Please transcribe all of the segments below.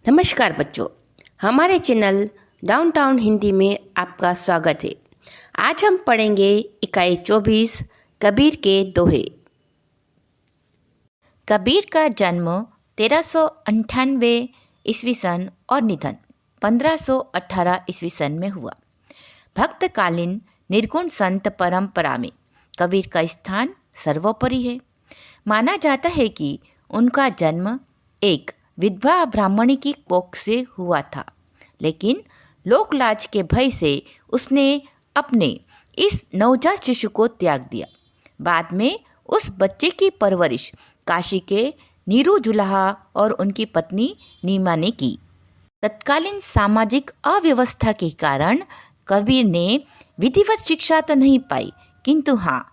नमस्कार बच्चों, हमारे चैनल डाउनटाउन हिंदी में आपका स्वागत है। आज हम पढ़ेंगे इकाई 24 कबीर के दोहे। कबीर का जन्म 1398 ईस्वी सन और निधन 1518 ईस्वी सन में हुआ। भक्तकालीन निर्गुण संत परंपरा में कबीर का स्थान सर्वोपरि है। माना जाता है कि उनका जन्म एक विधवा ब्राह्मणी की कोख से हुआ था, लेकिन लोकलाज के भय से उसने अपने इस नवजात शिशु को त्याग दिया। बाद में उस बच्चे की परवरिश काशी के नीरू जुलाहा और उनकी पत्नी नीमा ने की। तत्कालीन सामाजिक अव्यवस्था के कारण कबीर ने विधिवत शिक्षा तो नहीं पाई, किंतु हाँ,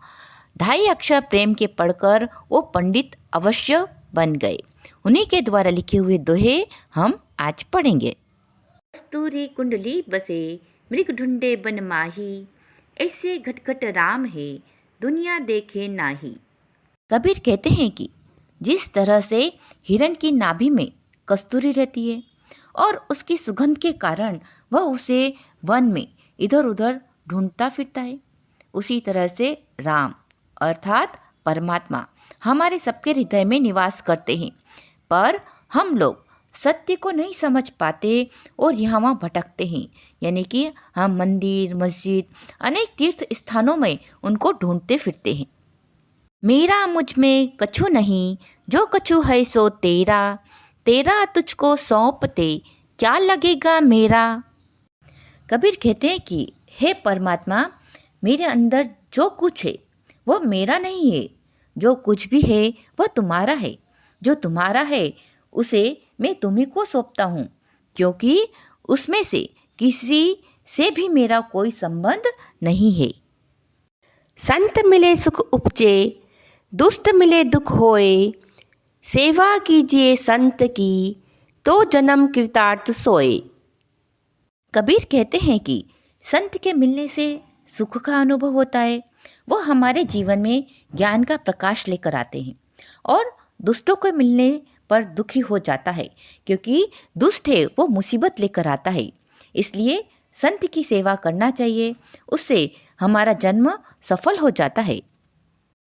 2.5 अक्षर प्रेम के पढ़कर वो पंडित अवश्य बन गए। उन्हीं के द्वारा लिखे हुए दोहे हम आज पढ़ेंगे। कस्तूरी कुंडली बसे मृग ढूंढे बन माही, ऐसे घटघट राम है दुनिया देखे नाही। कबीर कहते हैं कि जिस तरह से हिरण की नाभि में कस्तूरी रहती है और उसकी सुगंध के कारण वह उसे वन में इधर उधर ढूंढता फिरता है, उसी तरह से राम अर्थात परमात्मा हमारे सबके हृदय में निवास करते हैं, पर हम लोग सत्य को नहीं समझ पाते और यहाँ वहाँ भटकते हैं। यानी कि हम मंदिर, मस्जिद, अनेक तीर्थ स्थानों में उनको ढूंढते फिरते हैं। मेरा मुझ में कछु नहीं, जो कछु है सो तेरा, तेरा तुझको सौंपते क्या लगेगा मेरा। कबीर कहते हैं कि हे परमात्मा, मेरे अंदर जो कुछ है वह मेरा नहीं है, जो कुछ भी है वह तुम्हारा है। जो तुम्हारा है उसे मैं तुम्ही को सौंपता हूँ, क्योंकि उसमें से किसी से भी मेरा कोई संबंध नहीं है। संत मिले सुख उपजे, दुष्ट मिले दुख होए, सेवा कीजिए संत की, तो जन्म कृतार्थ सोए। कबीर कहते हैं कि संत के मिलने से सुख का अनुभव होता है। वो हमारे जीवन में ज्ञान का प्रकाश लेकर आते हैं, और दुष्टों को मिलने पर दुखी हो जाता है, क्योंकि दुष्ट है वो मुसीबत लेकर आता है। इसलिए संत की सेवा करना चाहिए, उससे हमारा जन्म सफल हो जाता है।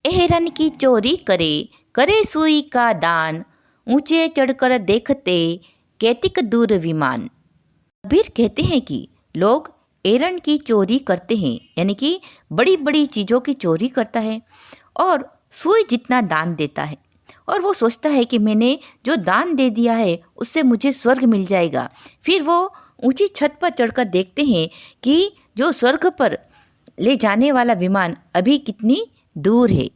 एहरन की चोरी करे, करे सुई का दान, ऊंचे चढ़कर देखते कैतिक दूर विमान। कबीर कहते हैं कि लोग एरन की चोरी करते हैं, यानी कि बड़ी बड़ी चीज़ों की चोरी करता है और सुई जितना दान देता है, और वो सोचता है कि मैंने जो दान दे दिया है उससे मुझे स्वर्ग मिल जाएगा। फिर वो ऊंची छत पर चढ़कर देखते हैं कि जो स्वर्ग पर ले जाने वाला विमान अभी कितनी दूर है।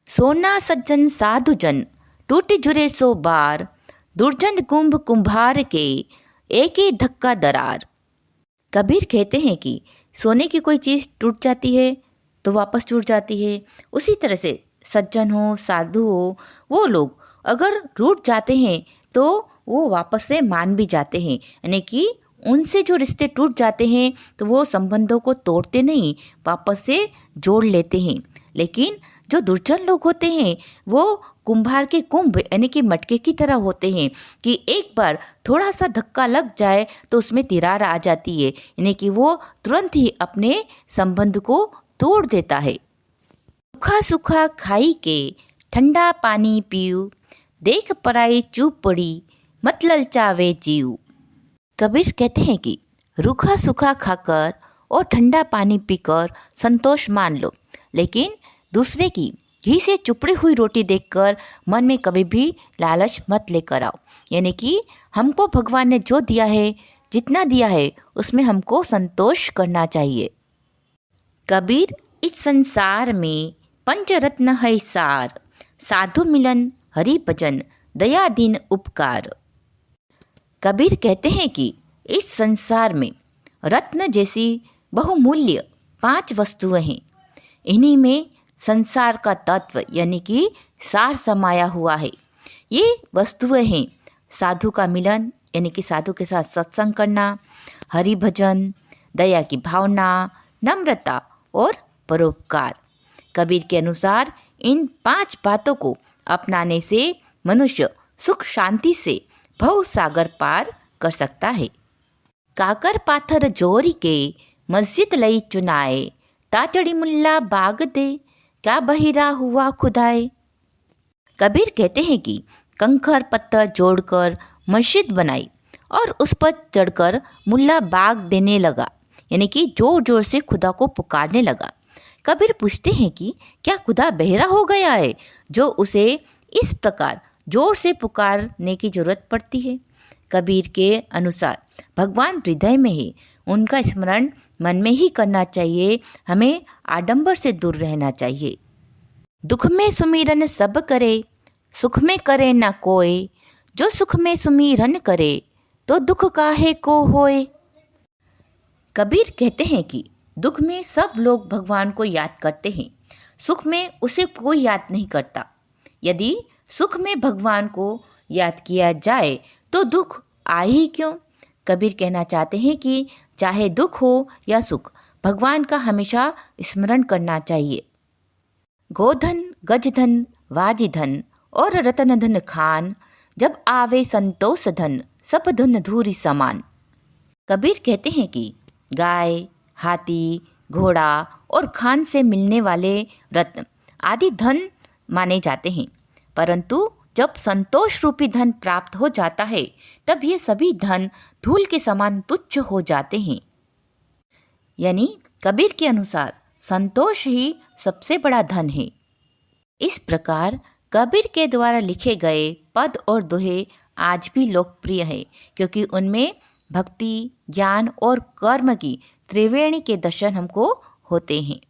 सोना सज्जन साधुजन, टूट झुरे सो बार, दुर्जन कुंभ कुंभार के, एक ही धक्का दरार। कबीर कहते हैं कि सोने की कोई चीज़ टूट जाती है तो वापस टूट जाती है, उसी तरह से सज्जन हो, साधु हो, वो लोग अगर रूठ जाते हैं तो वो वापस से मान भी जाते हैं। यानी कि उनसे जो रिश्ते टूट जाते हैं तो वो संबंधों को तोड़ते नहीं, वापस से जोड़ लेते हैं। लेकिन जो दुर्जन लोग होते हैं वो कुंभार के कुंभ यानी कि मटके की तरह होते हैं कि एक बार थोड़ा सा धक्का लग जाए तो उसमें तिरार आ जाती है, यानी कि वो तुरंत ही अपने संबंध को तोड़ देता है। सूखा सूखा खाई के, ठंडा पानी पीऊ, देख पराई चुप पड़ी, मत ललचावे जीव। कबीर कहते हैं कि रूखा सूखा खाकर और ठंडा पानी पीकर संतोष मान लो, लेकिन दूसरे की घी से चुपड़ी हुई रोटी देखकर मन में कभी भी लालच मत लेकर आओ। यानी कि हमको भगवान ने जो दिया है, जितना दिया है, उसमें हमको संतोष करना चाहिए। कबीर इस संसार में पंचरत्न है सार, साधु मिलन हरि भजन दया दीन उपकार। कबीर कहते हैं कि इस संसार में रत्न जैसी बहुमूल्य 5 वस्तुएं हैं। इन्हीं में संसार का तत्व यानी कि सार समाया हुआ है। ये वस्तुएं हैं साधु का मिलन यानी कि साधु के साथ सत्संग करना, हरि भजन, दया की भावना, नम्रता और परोपकार। कबीर के अनुसार इन 5 बातों को अपनाने से मनुष्य सुख शांति से भव सागर पार कर सकता है। काकर पाथर जोरी के मस्जिद लई चुनाए, ताचड़ी मुल्ला बाग दे, क्या बहिरा हुआ खुदाए। कबीर कहते हैं कि कंकड़ पत्थर जोड़कर मस्जिद बनाई और उस पर चढ़कर मुल्ला बाग देने लगा, यानी कि जोर जोर से खुदा को पुकारने लगा। कबीर पूछते हैं कि क्या खुदा बहरा हो गया है जो उसे इस प्रकार जोर से पुकारने की जरूरत पड़ती है। कबीर के अनुसार भगवान हृदय में है, उनका स्मरण मन में ही करना चाहिए। हमें आडंबर से दूर रहना चाहिए। दुख में सुमिरन सब करे, सुख में करे न कोय, जो सुख में सुमिरन करे तो दुख काहे को होए। कबीर कहते हैं कि दुख में सब लोग भगवान को याद करते हैं, सुख में उसे कोई याद नहीं करता। यदि सुख में भगवान को याद किया जाए तो दुख आए ही क्यों। कबीर कहना चाहते हैं कि चाहे दुख हो या सुख, भगवान का हमेशा स्मरण करना चाहिए। गोधन गजधन वाजिधन और रतन धन खान, जब आवे संतोष धन, सब धन धूरी समान। कबीर कहते हैं कि गाय, हाथी, घोड़ा और खान से मिलने वाले रत्न आदि धन माने जाते हैं, परंतु जब संतोष रूपी धन प्राप्त हो जाता है तब ये सभी धन धूल के समान तुच्छ हो जाते हैं। यानी कबीर के अनुसार संतोष ही सबसे बड़ा धन है। इस प्रकार कबीर के द्वारा लिखे गए पद और दोहे आज भी लोकप्रिय है, क्योंकि उनमें भक्ति, ज्ञान और कर्म की त्रिवेणी के दर्शन हमको होते हैं।